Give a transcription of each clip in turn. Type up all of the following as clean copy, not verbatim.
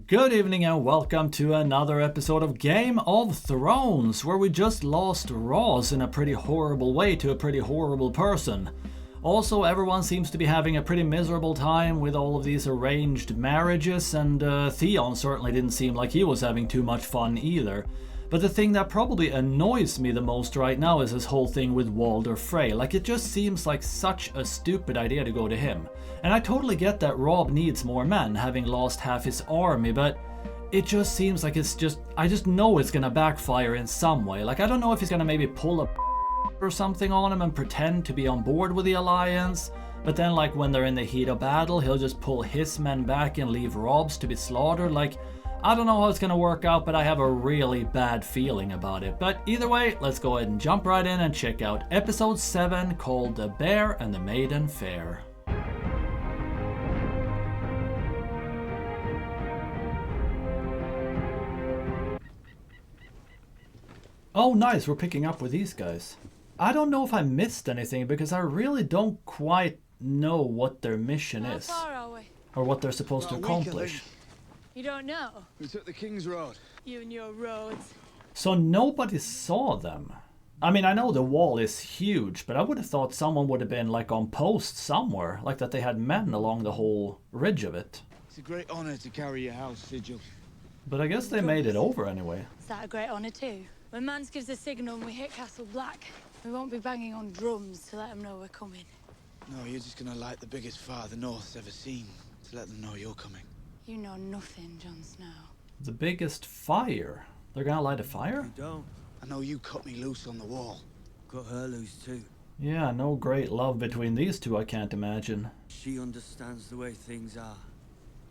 Good evening and welcome to another episode of Game of Thrones, where we just lost Ross in a pretty horrible way to a pretty horrible person. Also, everyone seems to be having a pretty miserable time with all of these arranged marriages, and Theon certainly didn't seem like he was having too much fun either. But the thing that probably annoys me the most right now is this whole thing with Walder Frey. Like, it just seems like such a stupid idea to go to him. And I totally get that Robb needs more men, having lost half his army, but it just seems like I just know it's gonna backfire in some way. Like, I don't know if he's gonna maybe pull a or something on him and pretend to be on board with the alliance, but then like when they're in the heat of battle, he'll just pull his men back and leave Robb's to be slaughtered. Like, I don't know how it's gonna work out, but I have a really bad feeling about it. But either way, let's go ahead and jump right in and check out episode 7 called The Bear and the Maiden Fair. Oh nice, we're picking up with these guys. I don't know if I missed anything because I really don't quite know what their mission is. How far are we? Or what they're supposed to accomplish. You don't know? We took the King's Road. You and your roads. So nobody saw them. I mean, I know the wall is huge, but I would have thought someone would have been like on post somewhere, like that they had men along the whole ridge of it. It's a great honor to carry your house, Sigil. But I guess they made it over anyway. Is that a great honor too? When Mance gives the signal and we hit Castle Black, we won't be banging on drums to let them know we're coming. No, you're just gonna light the biggest fire the North's ever seen to let them know you're coming. You know nothing, Jon Snow. The biggest fire? They're gonna light a fire? You don't. I know you cut me loose on the wall. Cut her loose too. Yeah, no great love between these two, I can't imagine. She understands the way things are.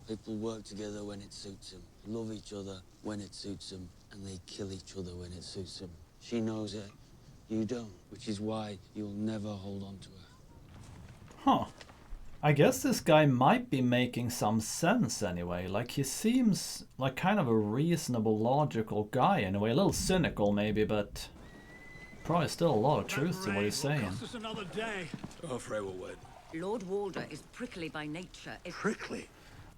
People work together when it suits them, love each other when it suits them, and they kill each other when it suits them. She knows it, you don't, which is why you'll never hold on to her. Huh. I guess this guy might be making some sense anyway. Like, he seems like kind of a reasonable, logical guy in a way. A little cynical maybe, but probably still a lot of truth to what he's saying. Oh, Frey will win. Lord Walder is prickly by nature. Prickly?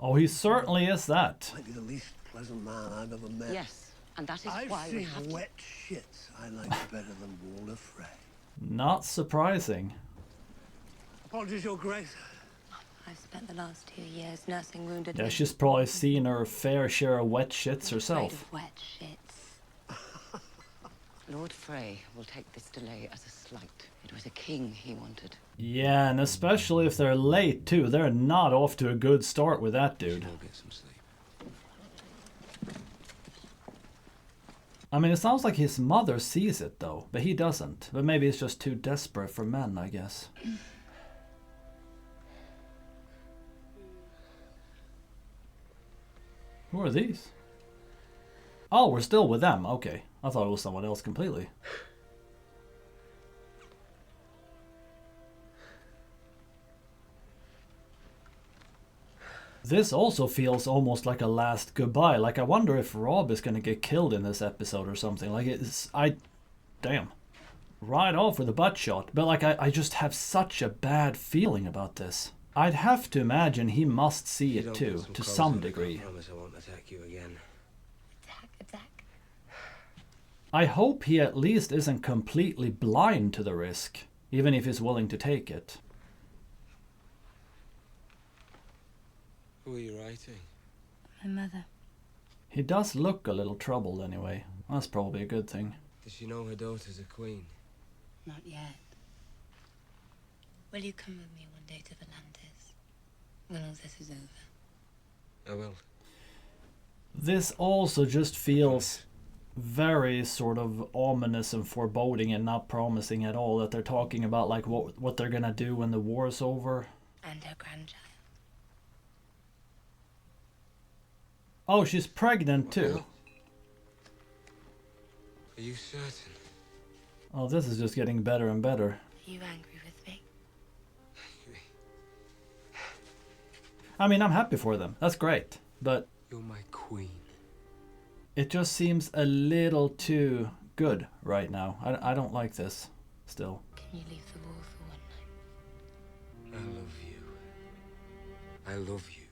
Oh, he certainly is that. Might be the least pleasant man I've ever met. Yes, and that is I've why we seen have wet shits I like better than Walder Frey. Not surprising. Apologies, Your Grace. I've spent the last 2 years nursing wounded Yeah, men. she's probably seen her fair share of wet shits herself. Afraid of wet shits. Lord Frey will take this delay as a slight. It was a king he wanted. Yeah, and especially if they're late too. They're not off to a good start with that dude. We'll get some sleep. I mean, it sounds like his mother sees it though, but he doesn't. But maybe it's just too desperate for men, I guess. Who are these? Oh, we're still with them. Okay. I thought it was someone else completely. This also feels almost like a last goodbye. Like, I wonder if Robb is gonna get killed in this episode or something. Like, damn. Right off with a butt shot. But like, I just have such a bad feeling about this. I'd have to imagine he must see it too, to some degree. I promise I won't attack you again. Attack. I hope he at least isn't completely blind to the risk, even if he's willing to take it. Who are you writing? My mother. He does look a little troubled anyway. That's probably a good thing. Does she know her daughter's a queen? Not yet. Will you come with me one day to the Landis? When all this is over. I will. This also just feels very sort of ominous and foreboding and not promising at all, that they're talking about like what they're gonna do when the war's over. And her grandchild. Oh, she's pregnant too. Are you certain? Oh, this is just getting better and better. Are you angry with me? I mean, I'm happy for them. That's great. But You're my queen. it just seems a little too good right now. I don't like this still. Can you leave the wall for one night? I love you. I love you.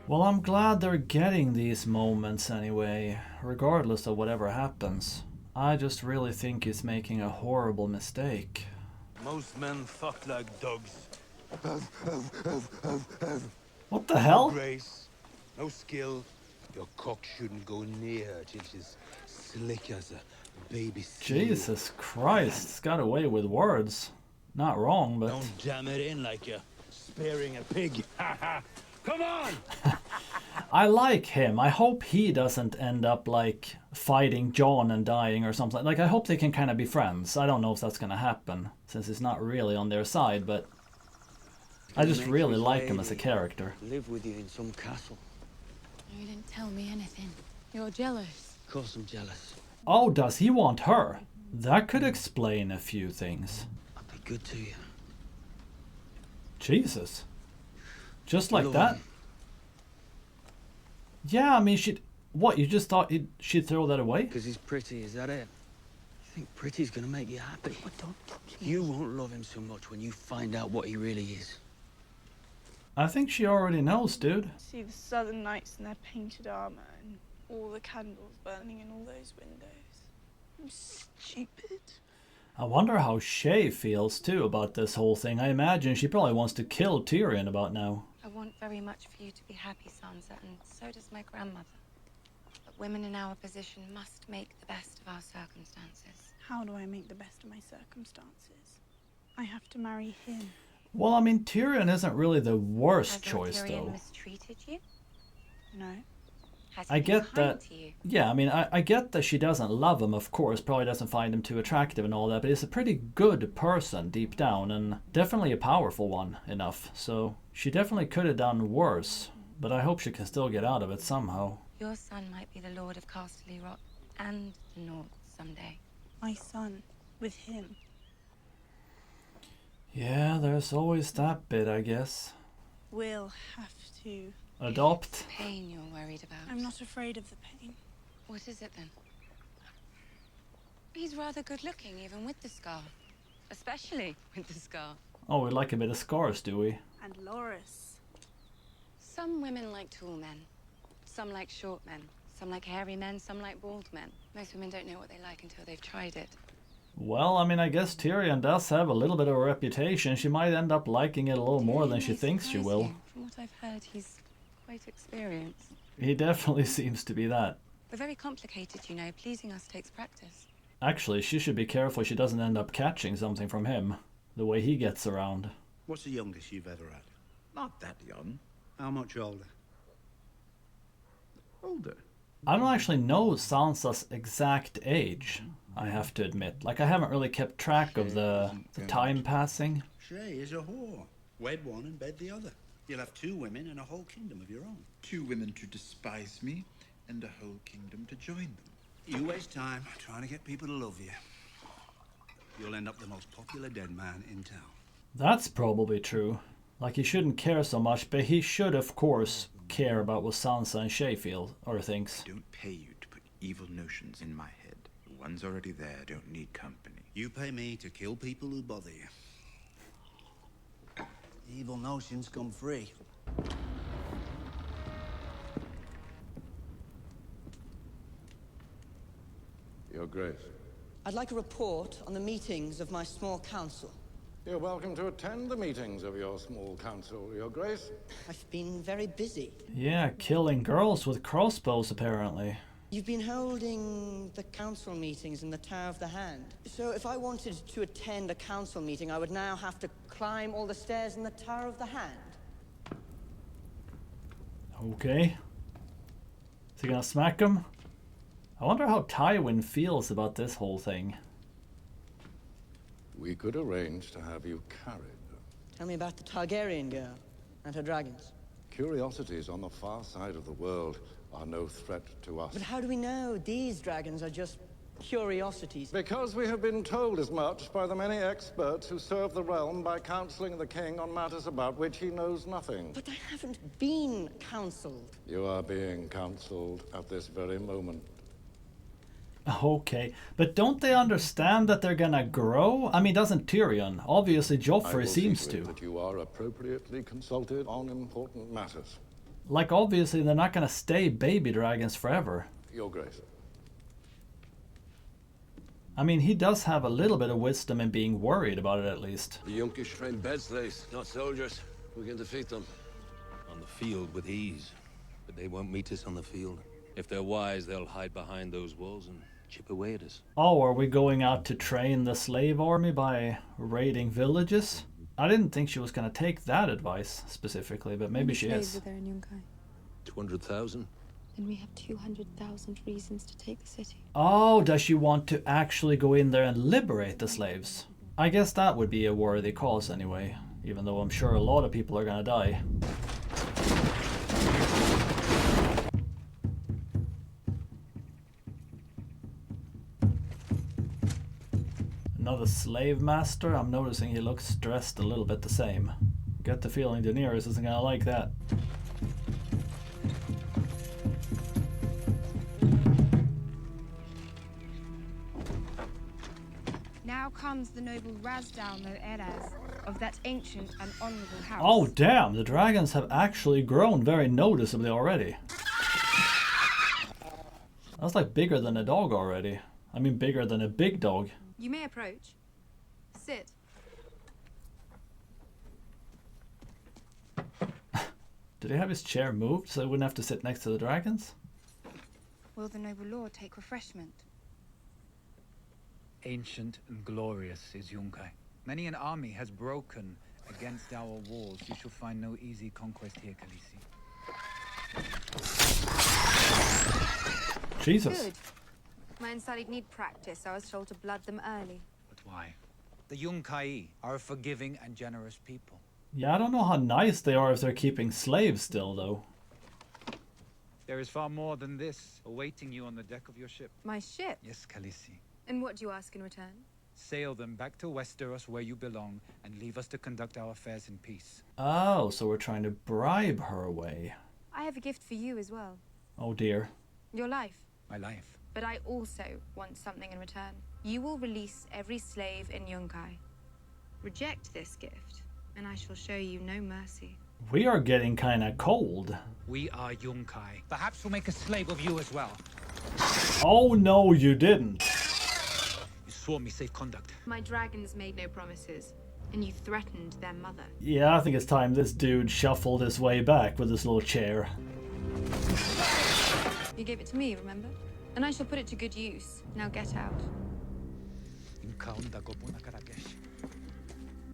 Well, I'm glad they're getting these moments anyway, regardless of whatever happens. I just really think he's making a horrible mistake. Most men fuck like dogs. What the hell? No grace, no skill. Your cock shouldn't go near her till she's slick as a baby seal. Jesus Christ, he's got away with words. Not wrong, but... Don't jam it in like you're spearing a pig. Come on! I like him. I hope he doesn't end up like fighting John and dying or something. Like, I hope they can kind of be friends. I don't know if that's gonna happen, since he's not really on their side, but I just really like him as a character. Live with you in some castle. You didn't tell me anything. You're jealous. Of course I'm jealous. Oh, does he want her? That could explain a few things. I'll be good to you. Jesus. Just like Love that? him. Yeah, I mean, she'd... What, you just thought she'd throw that away? Because he's pretty, is that it? You think pretty's gonna make you happy? But don't touch me. You won't love him so much when you find out what he really is. I think she already knows, dude. See the southern knights in their painted armor and all the candles burning in all those windows. I'm stupid. I wonder how Shay feels, too, about this whole thing. I imagine she probably wants to kill Tyrion about now. I want very much for you to be happy, Sansa, and so does my grandmother. But women in our position must make the best of our circumstances. How do I make the best of my circumstances? I have to marry him. Well, I mean, Tyrion isn't really the worst Has choice, Tyrion though. mistreated you? No. Has he I been get kind that. to you? Yeah, I mean, I get that she doesn't love him, of course, probably doesn't find him too attractive and all that, but he's a pretty good person deep down, and definitely a powerful one enough, so she definitely could have done worse, but I hope she can still get out of it somehow. Your son might be the Lord of Casterly Rock and the North someday. My son. With him. Yeah, there's always that bit, I guess. We'll have to. Adopt. Pain you're worried about. I'm not afraid of the pain. What is it then? He's rather good looking, even with the scar. Especially with the scar. Oh, we like a bit of scars, do we? And Loris. Some women like tall men. Some like short men. Some like hairy men. Some like bald men. Most women don't know what they like until they've tried it. Well, I mean, I guess Tyrion does have a little bit of a reputation. She might end up liking it a little more than she thinks she will. From what I've heard, he's quite experienced. He definitely seems to be that. We're very complicated, you know. Pleasing us takes practice. Actually, she should be careful she doesn't end up catching something from him. The way he gets around. What's the youngest you've ever had? Not that young. How much older? Older? I don't actually know Sansa's exact age, I have to admit. Like, I haven't really kept track of the time passing. Shay is a whore. Wed one and bed the other. You'll have 2 women and a whole kingdom of your own. 2 women to despise me, and a whole kingdom to join them. You waste time trying to get people to love you. You'll end up the most popular dead man in town. That's probably true. Like, he shouldn't care so much, but he should, of course, care about what Sansa and Shay feel, or thinks. I don't pay you to put evil notions in my head. The ones already there don't need company. You pay me to kill people who bother you. Evil notions come free. Your Grace. I'd like a report on the meetings of my small council. You're welcome to attend the meetings of your small council, Your Grace. I've been very busy. Yeah, killing girls with crossbows, apparently. You've been holding the council meetings in the Tower of the Hand. So if I wanted to attend a council meeting, I would now have to climb all the stairs in the Tower of the Hand. Okay. Is he gonna smack him? I wonder how Tywin feels about this whole thing. We could arrange to have you carried. Tell me about the Targaryen girl and her dragons. Curiosities on the far side of the world are no threat to us. But how do we know these dragons are just curiosities? Because we have been told as much by the many experts who serve the realm by counseling the king on matters about which he knows nothing. But I haven't been counseled. You are being counseled at this very moment. Okay, but don't they understand that they're gonna grow? I mean, doesn't Tyrion? Obviously, Joffrey seems to. That you are appropriately consulted on important matters. Like, obviously they're not gonna stay baby dragons forever. Your Grace. I mean, he does have a little bit of wisdom in being worried about it, at least. The Yunkish train bed slaves, not soldiers. We can defeat them. On the field with ease. But they won't meet us on the field. If they're wise, they'll hide behind those walls and chip away at us. Oh, are we going out to train the slave army by raiding villages? I didn't think she was gonna take that advice specifically, but maybe she is. Are there in Yunkai? 200,000? Then we have 200,000 reasons to take the city. Oh, does she want to actually go in there and liberate the slaves? I guess that would be a worthy cause anyway, even though I'm sure a lot of people are gonna die. Another slave master? I'm noticing he looks dressed a little bit the same. Get the feeling Daenerys isn't gonna like that. Now comes the noble Razdown no Eraz of that ancient and honorable house. Oh damn, the dragons have actually grown very noticeably already. That's like bigger than a dog already. I mean bigger than a big dog. You may approach. Sit. Did he have his chair moved so he wouldn't have to sit next to the dragons? Will the noble lord take refreshment? Ancient and glorious is Yunkai. Many an army has broken against our walls. You shall find no easy conquest here, Khaleesi. Jesus. Good. Men said he'd need practice. I was told to blood them early. But why? The Yunkai are a forgiving and generous people. Yeah, I don't know how nice they are if they're keeping slaves still, though. There is far more than this awaiting you on the deck of your ship. My ship? Yes, Khaleesi. And what do you ask in return? Sail them back to Westeros where you belong and leave us to conduct our affairs in peace. Oh, so we're trying to bribe her away. I have a gift for you as well. Oh dear. Your life. My life. But I also want something in return. You will release every slave in Yunkai. Reject this gift, and I shall show you no mercy. We are getting kinda cold. We are Yunkai. Perhaps we'll make a slave of you as well. Oh no, you didn't. You swore me safe conduct. My dragons made no promises, and you threatened their mother. Yeah, I think it's time this dude shuffled his way back with his little chair. You gave it to me, remember? And I shall put it to good use. Now get out.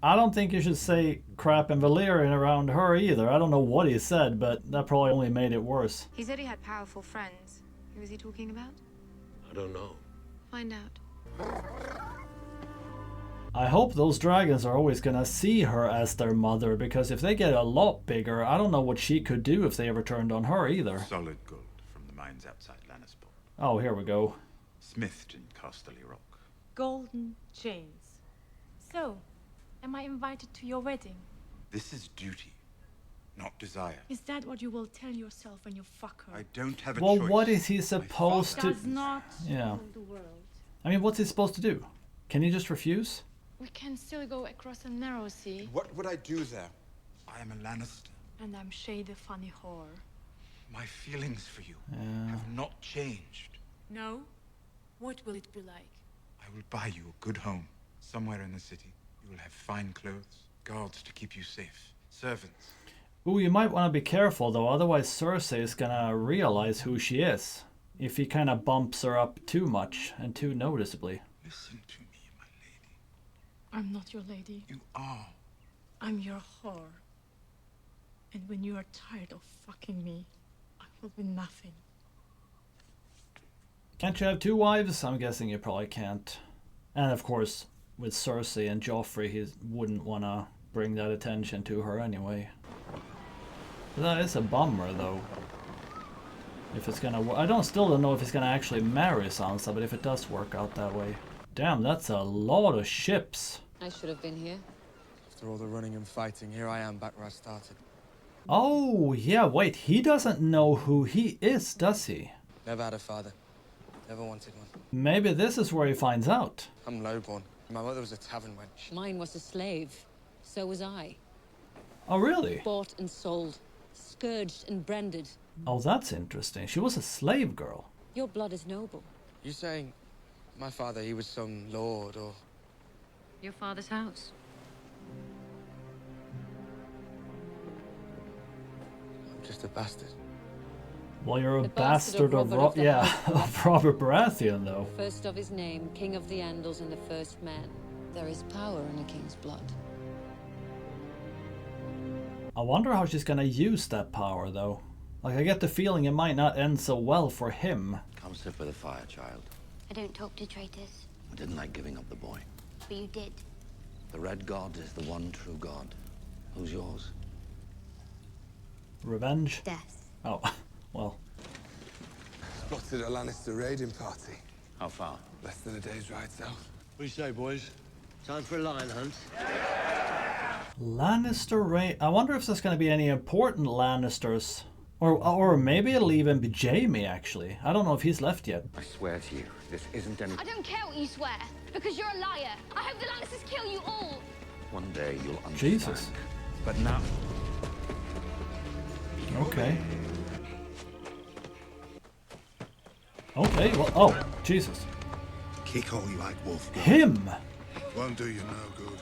I don't think you should say crap and Valyrian around her either. I don't know what he said, but that probably only made it worse. He said he had powerful friends. Who was he talking about? I don't know. Find out. I hope those dragons are always gonna see her as their mother, because if they get a lot bigger, I don't know what she could do if they ever turned on her either. Solid gold from the mines outside Lannisport. Oh, here we go. Smithed in Casterly Rock. Golden chains. So, am I invited to your wedding? This is duty, not desire. Is that what you will tell yourself when you fuck her? I don't have a Well, choice. what is he supposed to... Does not Yeah. rule the world. I mean, what's he supposed to do? Can he just refuse? We can still go across a narrow sea. What would I do there? I am a Lannister. And I'm Shay the funny whore. My feelings for you Yeah. have not changed. No? What will it be like? I will buy you a good home, somewhere in the city. You will have fine clothes, guards to keep you safe, servants. Ooh, you might want to be careful though, otherwise Cersei is gonna realize who she is. If he kind of bumps her up too much and too noticeably. Listen to me, my lady. I'm not your lady. You are. I'm your whore. And when you are tired of fucking me, I will be nothing. Can't you have two wives? I'm guessing you probably can't. And of course, with Cersei and Joffrey, he wouldn't want to bring that attention to her anyway. But that is a bummer, though. If it's gonna, still don't know if he's gonna actually marry Sansa, but if it does work out that way. Damn, that's a lot of ships. I should have been here. After all the running and fighting, here I am back where I started. Oh, yeah, wait, he doesn't know who he is, does he? Never had a father. Never wanted one. Maybe this is where he finds out. I'm lowborn. My mother was a tavern wench. Mine was a slave. So was I. Oh, really? Bought and sold. scourged and branded. Oh, that's interesting. She was a slave girl. Your blood is noble. You saying my father, he was some lord or... Your father's house. I'm just a bastard. Well, you're a The bastard of Robert of the of Robert Baratheon, though. First of his name, King of the Andals and the first man. There is power in a king's blood. I wonder how she's gonna use that power, though. Like, I get the feeling it might not end so well for him. Come sit by the fire, child. I don't talk to traitors. I didn't like giving up the boy. But you did. The Red God is the one true God. Who's yours? Revenge? Death. Oh, well. Spotted a Lannister raiding party. How far? Less than a day's ride south. What do you say, boys? Time for a lion hunt? Lannister raid. I wonder if there's gonna be any important Lannisters. Or maybe it'll even be Jaime, actually. I don't know if he's left yet. I swear to you, this isn't any... I don't care what you swear, because you're a liar. I hope the Lannisters kill you all. One day you'll understand. Jesus. But now... Okay. Okay, well, oh, Jesus. Kick all you like, wolf. Him! Won't do you no good.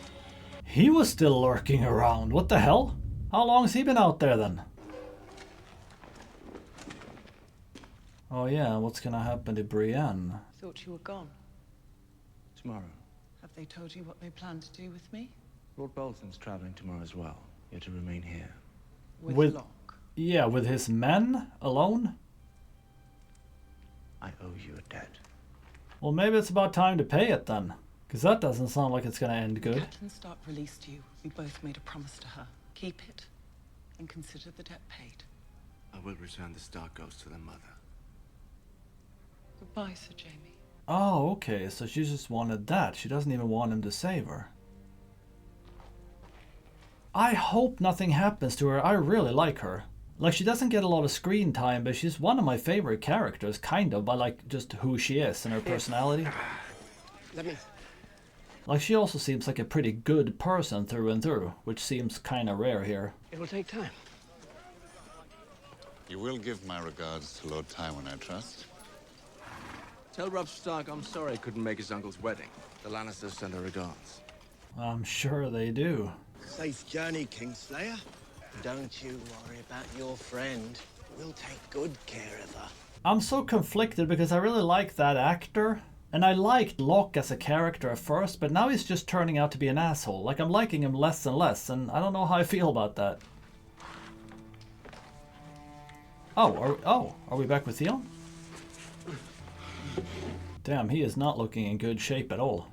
He was still lurking around. What the hell? How long's he been out there then? Oh yeah, what's gonna happen to Brienne? Thought you were gone. Tomorrow. Have they told you what they plan to do with me? Lord Bolton's traveling tomorrow as well. You're to remain here. With Locke? Yeah, with his men alone? I owe you a debt. Well, maybe it's about time to pay it then. Because that doesn't sound like it's gonna end good. Catelyn Stark released you. We both made a promise to her. Keep it, and consider the debt paid. I will return the Stark ghost to their mother. Goodbye, Sir Jaime. Oh, okay, so she just wanted that. She doesn't even want him to save her. I hope nothing happens to her. I really like her. Like, she doesn't get a lot of screen time, but she's one of my favorite characters, kind of, by like just who she is and her personality. Let me... Like, she also seems like a pretty good person through and through, which seems kind of rare here. It'll take time. You will give my regards to Lord Tywin, I trust. Tell Robb Stark I'm sorry I couldn't make his uncle's wedding. The Lannisters send their regards. I'm sure they do. Safe journey, Kingslayer. Don't you worry about your friend. We'll take good care of her. I'm so conflicted because I really like that actor. And I liked Locke as a character at first, but now he's just turning out to be an asshole. Like, I'm liking him less and less, and I don't know how I feel about that. Oh, are we back with Theon? Damn, he is not looking in good shape at all.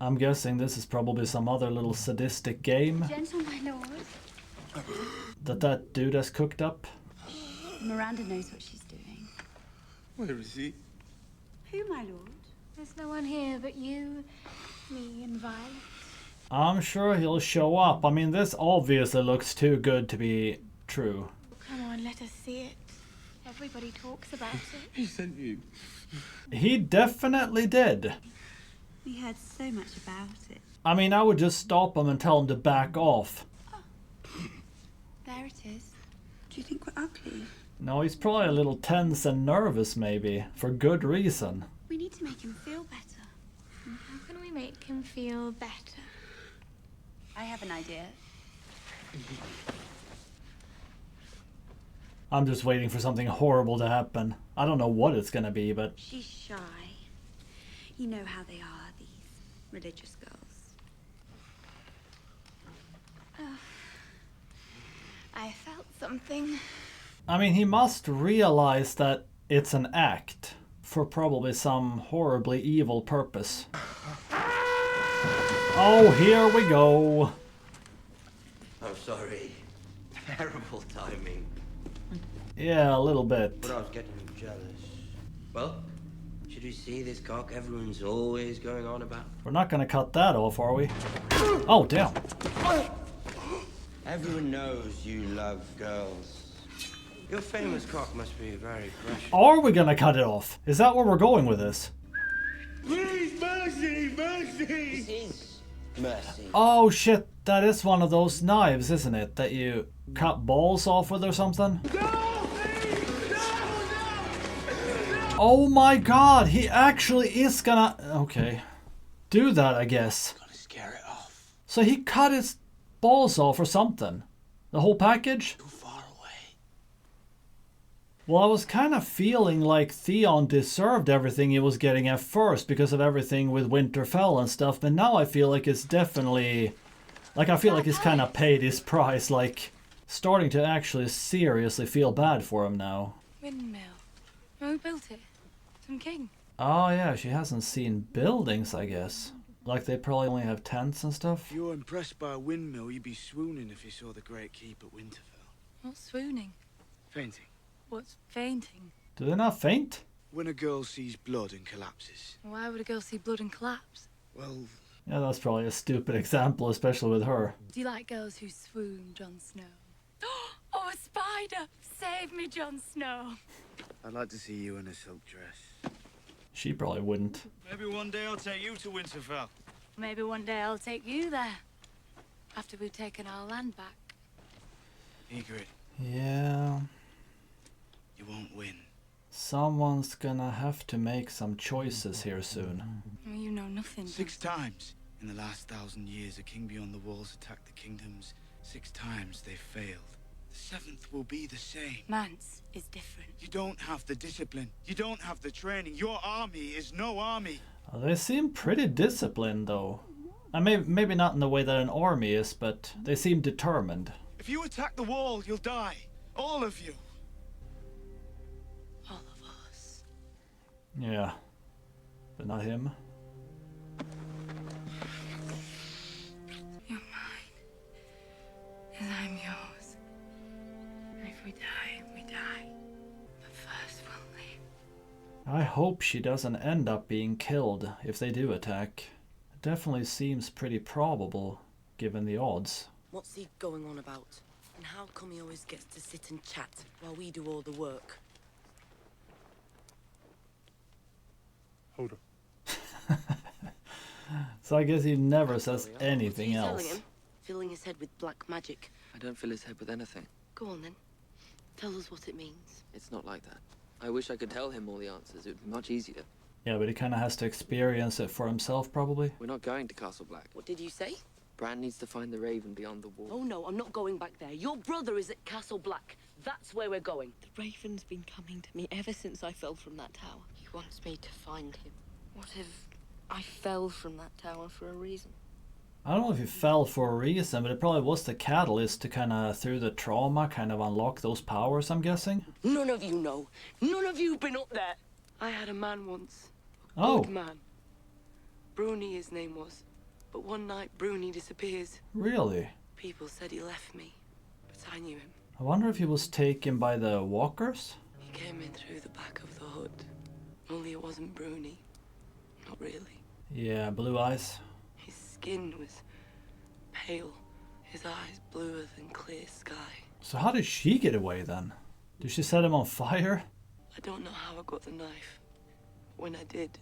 I'm guessing this is probably some other little sadistic game Gentle, my lord. that dude has cooked up. Miranda knows what she's doing. Where is he? Who, my lord? There's no one here but you, me, and Violet. I'm sure he'll show up. I mean, this obviously looks too good to be true. Come on, let us see it. Everybody talks about it. He sent you. He definitely did. We heard so much about it. I mean, I would just stop him and tell him to back off. There it is. Do you think we're ugly? No, he's probably a little tense and nervous, maybe, for good reason. We need to make him feel better. And how can we make him feel better? I have an idea. I'm just waiting for something horrible to happen. I don't know what it's gonna be, but... She's shy. You know how they are, these religious girls. I felt something. I mean, he must realize that it's an act for probably some horribly evil purpose. Oh, here we go. I'm sorry. Terrible timing. Yeah, a little bit. But I was getting jealous. Well, should we see this cock everyone's always going on about? We're not gonna cut that off, are we? Oh, damn. Everyone knows you love girls. Your famous cock must be very precious. Are we gonna cut it off? Is that where we're going with this? Please, mercy, mercy! This is Mercy. Oh shit, that is one of those knives, isn't it? That you cut balls off with or something? Oh my god, he actually is gonna... Okay. Do that, I guess. Gotta scare it off. So he cut his balls off or something? The whole package? Too far away. Well, I was kind of feeling like Theon deserved everything he was getting at first because of everything with Winterfell and stuff, but now I feel like it's definitely... Like, I feel like he's kind of paid his price, like, starting to actually seriously feel bad for him now. Windmill. Who built it? Some king. Oh yeah, she hasn't seen buildings, I guess. Like, they probably only have tents and stuff. If you're impressed by a windmill, you'd be swooning if you saw the Great Keep at Winterfell. What's swooning? Fainting. What's fainting? Do they not faint? When a girl sees blood and collapses. Why would a girl see blood and collapse? Well... Yeah, that's probably a stupid example, especially with her. Do you like girls who swoon, Jon Snow? Oh, a spider! Save me, Jon Snow! I'd like to see you in a silk dress. She probably wouldn't. Maybe one day I'll take you to Winterfell. Maybe one day I'll take you there. After we've taken our land back. Ygritte, Yeah... you won't win. Someone's gonna have to make some choices here soon. Well, you know nothing. 6 times in the last 1,000 years, a king beyond the walls attacked the kingdoms. 6 times they failed. The 7th will be the same. Mance is different. You don't have the discipline. You don't have the training. Your army is no army. They seem pretty disciplined, though. I maybe not in the way that an army is, but they seem determined. If you attack the wall, you'll die. All of you. All of us. Yeah. But not him. You're mine. And I'm yours. And if we die, we die. But first we'll live. I hope she doesn't end up being killed if they do attack. It definitely seems pretty probable, given the odds. What's he going on about? And how come he always gets to sit and chat while we do all the work? Hold up. So I guess he never says anything What are you else. telling him? Filling his head with black magic. I don't fill his head with anything. Go on then. Tell us what it means. It's not like that. I wish I could tell him all the answers. It would be much easier. Yeah, but he kind of has to experience it for himself, probably. We're not going to Castle Black. What did you say? Bran needs to find the Raven beyond the wall. Oh no, I'm not going back there. Your brother is at Castle Black. That's where we're going. The Raven's been coming to me ever since I fell from that tower. He wants me to find him. What if I fell from that tower for a reason? I don't know if he fell for a reason, but it probably was the catalyst to kind of, through the trauma, kind of unlock those powers, I'm guessing. None of you know. None of you have been up there. I had a man once. Oh. Good man. Bruni his name was. But one night Bruni disappears. Really? People said he left me, but I knew him. I wonder if he was taken by the walkers? He came in through the back of the hood. Only it wasn't Bruni. Not really. Yeah, blue eyes. His skin was pale. His eyes bluer than clear sky. So how did she get away then? Did she set him on fire? I don't know how I got the knife. When I did,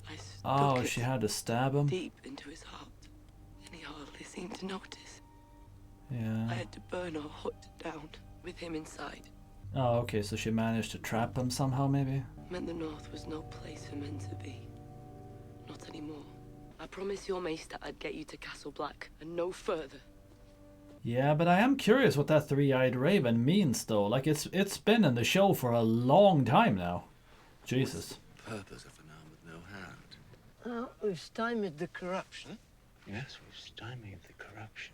I stuck it she had to stab him? deep into his heart, and he hardly seemed to notice. Yeah. I had to burn our hut down with him inside. Oh, okay, so she managed to trap him somehow, maybe? Meant the North was no place for men to be. Not anymore. I promised your maester I'd get you to Castle Black, and no further. Yeah, but I am curious what that three-eyed raven means, though. Like, it's been in the show for a long time now. Jesus. Purpose of an arm with no hand. Oh, we've stymied the corruption. Yes, we've stymied the corruption.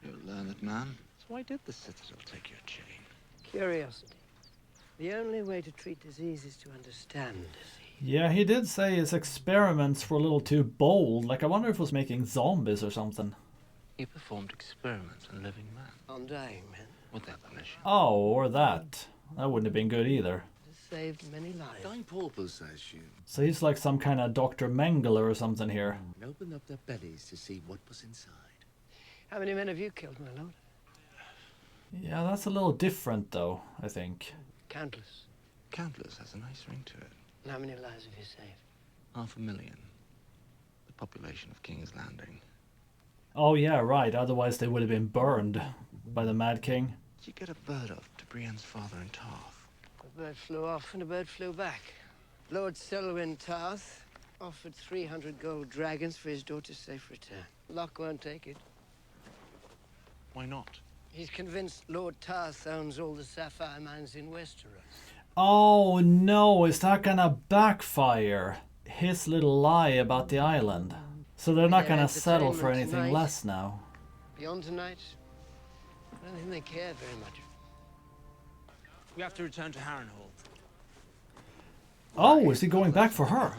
You're a learned man. So why did the Citadel take your chain? Curiosity. The only way to treat disease is to understand disease. Yeah, he did say his experiments were a little too bold. Like, I wonder if he was making zombies or something. He performed experiments on living men. On dying men. With their permission. Oh, or that. That wouldn't have been good either. It saved many lives. Dying paupers, I assume. So he's like some kind of Dr. Mengele or something here. And opened up their bellies to see what was inside. How many men have you killed, my lord? Yeah, that's a little different, though, I think. Countless. Countless has a nice ring to it. And how many lives have you saved? 500,000. The population of King's Landing. Oh yeah, right, otherwise they would have been burned by the Mad King. Did you get a bird up to Brienne's father in Tarth? A bird flew off and a bird flew back. Lord Selwyn Tarth offered 300 gold dragons for his daughter's safe return. Locke won't take it. Why not? He's convinced Lord Tarth owns all the sapphire mines in Westeros. Oh no, is that gonna backfire? His little lie about the island. So they're not gonna settle for anything less now. Beyond tonight, I don't think they care very much. We have to return to Harrenhal. Oh, is he going back for her?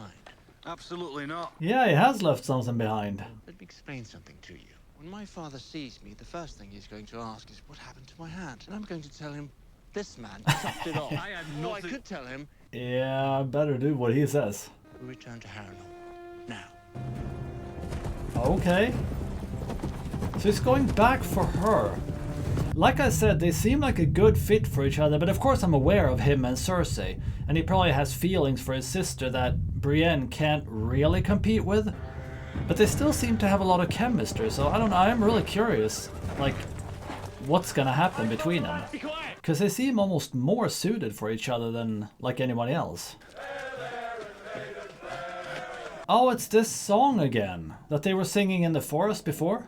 Absolutely not. Yeah, he has left something behind. Let me explain something to you. When my father sees me, the first thing he's going to ask is what happened to my hand. And I'm going to tell him, this man chopped it off. I had nothing. I could tell him. Yeah, better do what he says. We return to Harrenhal. Now. Okay. So he's going back for her. Like I said, they seem like a good fit for each other, but of course I'm aware of him and Cersei, and he probably has feelings for his sister that Brienne can't really compete with. But they still seem to have a lot of chemistry, so I don't know, I'm really curious, like, what's gonna happen between them. Because they seem almost more suited for each other than, like, anyone else. Oh, it's this song again, that they were singing in the forest before?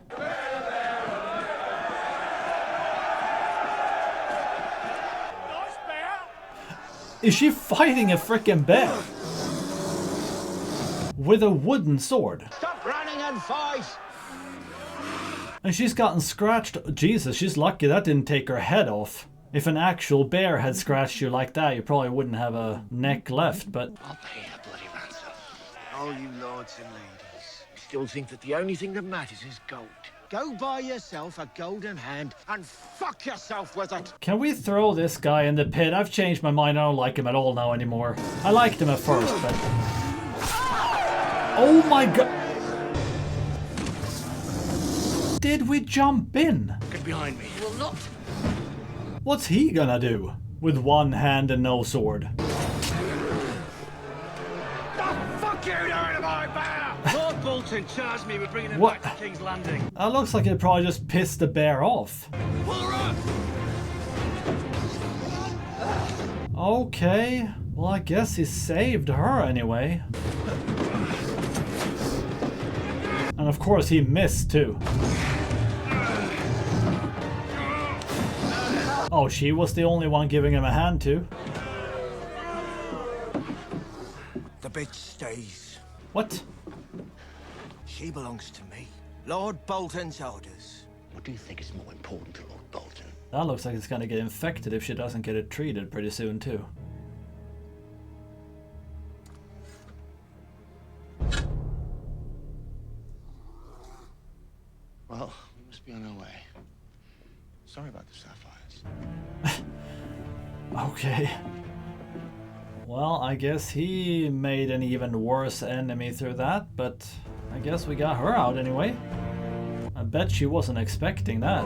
Is she fighting a frickin' bear? With a wooden sword. Stop running and fight! And she's gotten scratched. Jesus, she's lucky that didn't take her head off. If an actual bear had scratched you like that, you probably wouldn't have a neck left, but... I'll pay a bloody ransom. All you lords and ladies still think that the only thing that matters is gold. Go buy yourself a golden hand and fuck yourself with it. Can we throw this guy in the pit? I've changed my mind. I don't like him at all now anymore. I liked him at first, but... Oh my god! Did we jump in? Get behind me. You will not. What's he gonna do? With one hand and no sword. The fuck you doing to my bear? Lord Bolton charged me with bringing him What? back to King's Landing. That looks like it probably just pissed the bear off. Pull her up! Okay, well I guess he saved her anyway. And of course he missed too. Oh, she was the only one giving him a hand too. The bitch stays. What? She belongs to me. Lord Bolton's orders. What do you think is more important to Lord Bolton? That looks like it's gonna get infected if she doesn't get it treated pretty soon too. Well, we must be on our way. Sorry about the sapphires. Okay. Well, I guess he made an even worse enemy through that, but I guess we got her out anyway. I bet she wasn't expecting that.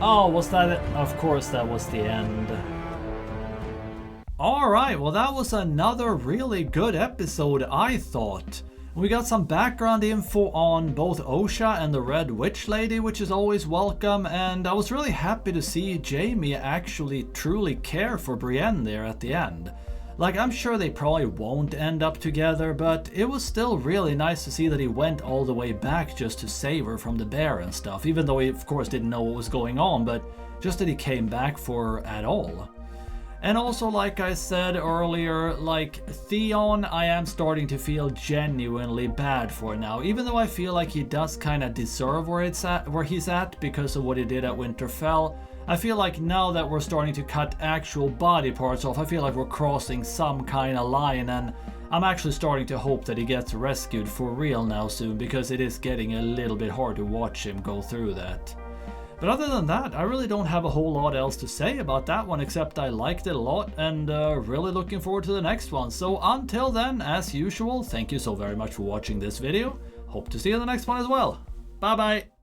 Oh, was that it? Of course that was the end. Alright, well that was another really good episode, I thought. We got some background info on both Osha and the Red Witch Lady, which is always welcome, and I was really happy to see Jaime actually truly care for Brienne there at the end. Like, I'm sure they probably won't end up together, but it was still really nice to see that he went all the way back just to save her from the bear and stuff, even though he of course didn't know what was going on, but just that he came back for her at all. And also, like I said earlier, like, Theon I am starting to feel genuinely bad for now, even though I feel like he does kind of deserve where he's at because of what he did at Winterfell. I feel like now that we're starting to cut actual body parts off, I feel like we're crossing some kind of line, and I'm actually starting to hope that he gets rescued for real now soon, because it is getting a little bit hard to watch him go through that. But other than that, I really don't have a whole lot else to say about that one, except I liked it a lot and really looking forward to the next one. So until then, as usual, thank you so very much for watching this video. Hope to see you in the next one as well. Bye bye!